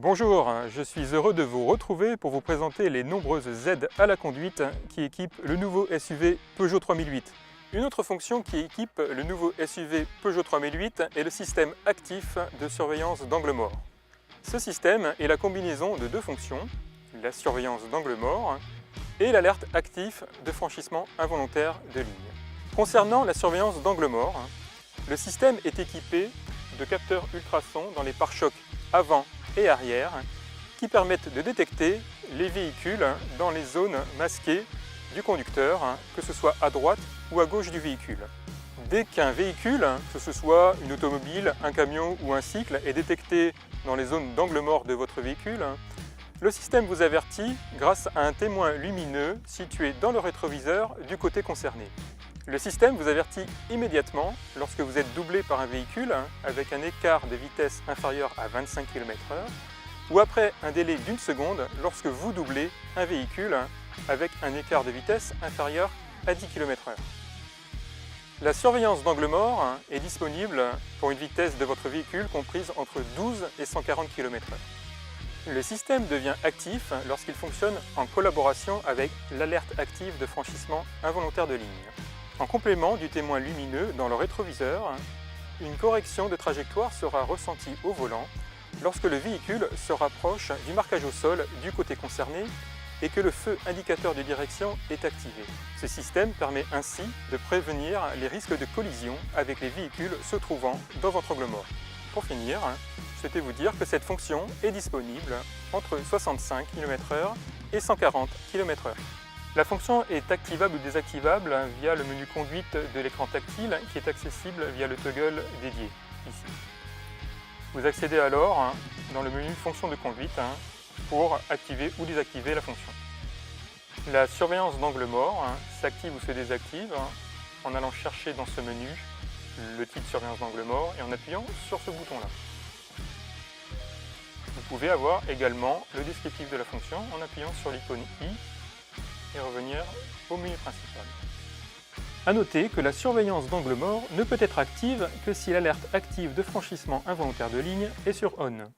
Bonjour, je suis heureux de vous retrouver pour vous présenter les nombreuses aides à la conduite qui équipent le nouveau SUV Peugeot 3008. Une autre fonction qui équipe le nouveau SUV Peugeot 3008 est le système actif de surveillance d'angle mort. Ce système est la combinaison de deux fonctions, la surveillance d'angle mort et l'alerte actif de franchissement involontaire de ligne. Concernant la surveillance d'angle mort, le système est équipé de capteurs ultrasons dans les pare-chocs avant et arrière qui permettent de détecter les véhicules dans les zones masquées du conducteur, que ce soit à droite ou à gauche du véhicule. Dès qu'un véhicule, que ce soit une automobile, un camion ou un cycle, est détecté dans les zones d'angle mort de votre véhicule, le système vous avertit grâce à un témoin lumineux situé dans le rétroviseur du côté concerné. Le système vous avertit immédiatement lorsque vous êtes doublé par un véhicule avec un écart de vitesse inférieur à 25 km/h ou après un délai d'1 seconde lorsque vous doublez un véhicule avec un écart de vitesse inférieur à 10 km/h. La surveillance d'angle mort est disponible pour une vitesse de votre véhicule comprise entre 12 et 140 km/h. Le système devient actif lorsqu'il fonctionne en collaboration avec l'alerte active de franchissement involontaire de ligne. En complément du témoin lumineux dans le rétroviseur, une correction de trajectoire sera ressentie au volant lorsque le véhicule se rapproche du marquage au sol du côté concerné et que le feu indicateur de direction est activé. Ce système permet ainsi de prévenir les risques de collision avec les véhicules se trouvant dans votre angle mort. Pour finir, je souhaitais vous dire que cette fonction est disponible entre 65 km/h et 140 km/h. La fonction est activable ou désactivable via le menu conduite de l'écran tactile qui est accessible via le toggle dédié, ici. Vous accédez alors dans le menu fonction de conduite pour activer ou désactiver la fonction. La surveillance d'angle mort s'active ou se désactive en allant chercher dans ce menu le titre surveillance d'angle mort et en appuyant sur ce bouton-là. Vous pouvez avoir également le descriptif de la fonction en appuyant sur l'icône i et revenir au menu principal. A noter que la surveillance d'angle mort ne peut être active que si l'alerte active de franchissement involontaire de ligne est sur ON.